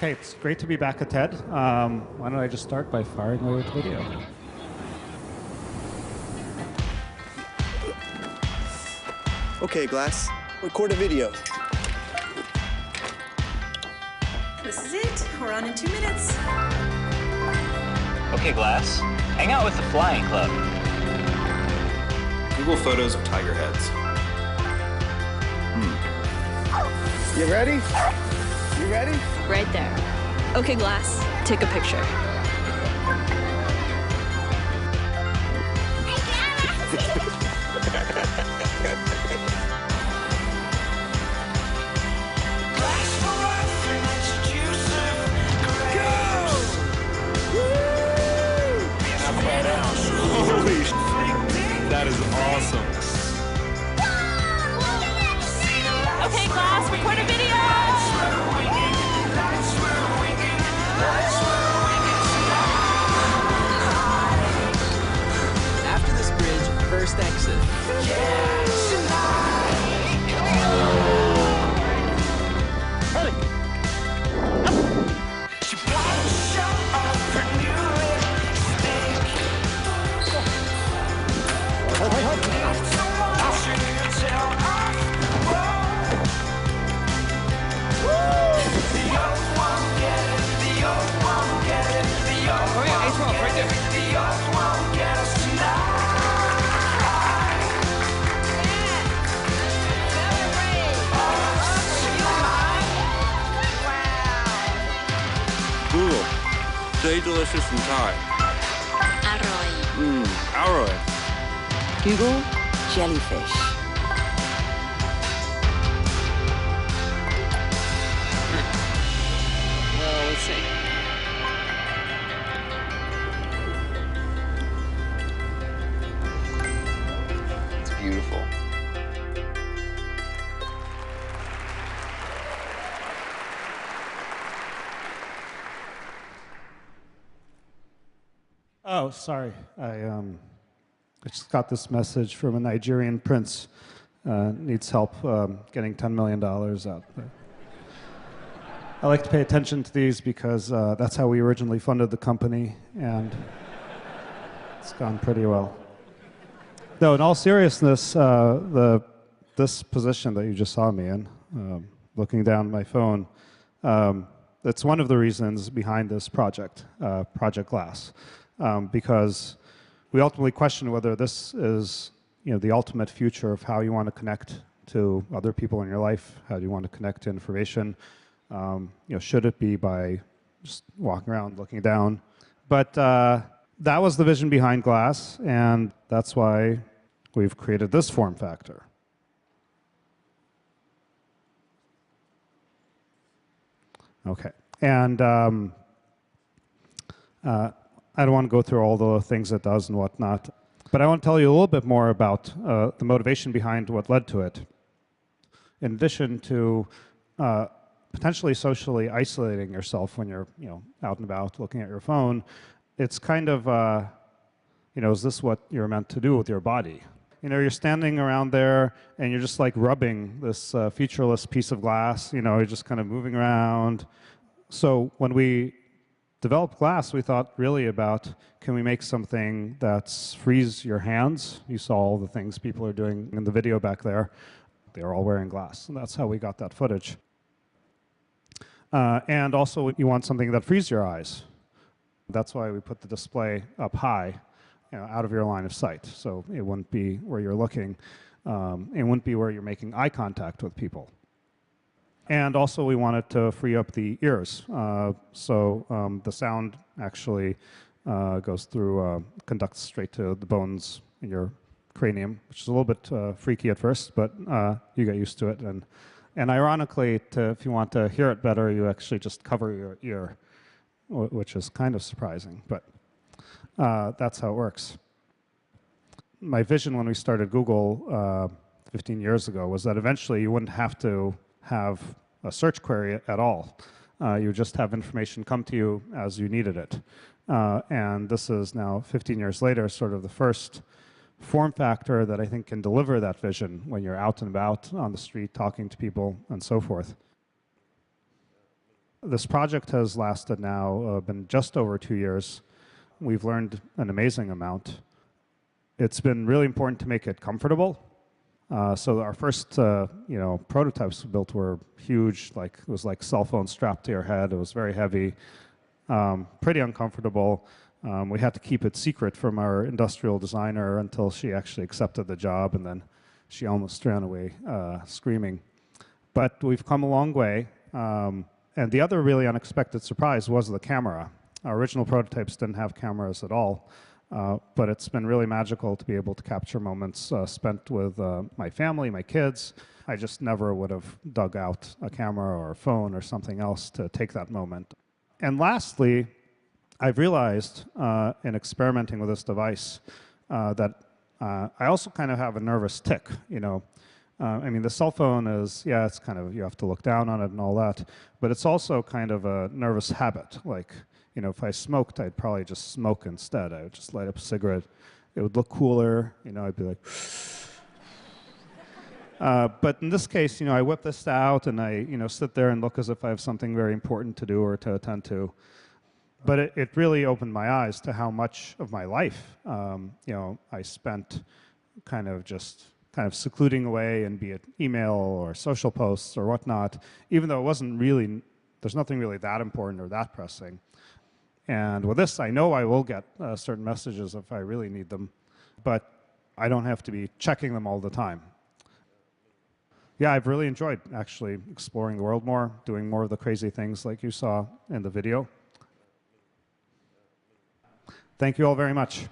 Okay, it's great to be back at TED. Why don't I just start by firing away with the video? Okay, Glass, record a video. This is it. We're on in 2 minutes. Okay, Glass, hang out with the Flying Club. Google photos of tiger heads. You ready? You ready? Right there. Okay, Glass, take a picture. Holy sh**. That is awesome. Okay, Glass, record a video! After this bridge, first exit. Oh yeah, A12, right there. Google, stay delicious and Thai. Arroy. Google jellyfish. Well, let's see. It's beautiful. Oh, sorry. I just got this message from a Nigerian prince. Needs help getting $10 million out. I like to pay attention to these because that's how we originally funded the company, and it's gone pretty well. No, in all seriousness, this position that you just saw me in, looking down my phone, that's one of the reasons behind this project, Project Glass, because we ultimately question whether this is, the ultimate future of how you want to connect to other people in your life, how do you want to connect to information. Should it be by just walking around looking down? But that was the vision behind Glass, and that's why we've created this form factor. Okay, and I don't want to go through all the things it does and whatnot, but I want to tell you a little bit more about the motivation behind what led to it. In addition to potentially socially isolating yourself when you're, out and about looking at your phone, it's kind of, is this what you're meant to do with your body? You're standing around there and you're just like rubbing this featureless piece of glass, you're just kind of moving around. So when we developed Glass, we thought really about, can we make something that frees your hands? You saw all the things people are doing in the video back there. They're all wearing glass, and that's how we got that footage. And also, you want something that frees your eyes. That's why we put the display up high, out of your line of sight. So it wouldn't be where you're looking. It wouldn't be where you're making eye contact with people. And also, we wanted to free up the ears. So the sound actually goes through, conducts straight to the bones in your cranium, which is a little bit freaky at first, but you get used to it. And ironically, if you want to hear it better, you actually just cover your ear, which is kind of surprising, but that's how it works. My vision when we started Google 15 years ago was that eventually you wouldn't have to have a search query at all. You would just have information come to you as you needed it. And this is now, 15 years later, sort of the first form factor that I think can deliver that vision when you're out and about on the street talking to people and so forth. This project has lasted now, been just over 2 years. We've learned an amazing amount. It's been really important to make it comfortable. So our first, prototypes we built were huge. Like it was like cell phone strapped to your head. It was very heavy, pretty uncomfortable. We had to keep it secret from our industrial designer until she actually accepted the job, and then she almost ran away screaming. But we've come a long way. And the other really unexpected surprise was the camera. Our original prototypes didn't have cameras at all. But it's been really magical to be able to capture moments spent with my family, my kids. I just never would have dug out a camera or a phone or something else to take that moment. And lastly, I've realized in experimenting with this device that I also kind of have a nervous tic, the cell phone is, it's kind of, you have to look down on it and all that, but it's also kind of a nervous habit. Like, if I smoked, I'd probably just smoke instead. I would just light up a cigarette. It would look cooler. I'd be like, but in this case, I whip this out and I, sit there and look as if I have something very important to do or to attend to. But it really opened my eyes to how much of my life, I spent kind of secluding away, and be it email or social posts or whatnot, even though it wasn't really, there's nothing really that important or that pressing. And with this, I know I will get certain messages if I really need them, but I don't have to be checking them all the time. Yeah, I've really enjoyed actually exploring the world more, doing more of the crazy things like you saw in the video. Thank you all very much.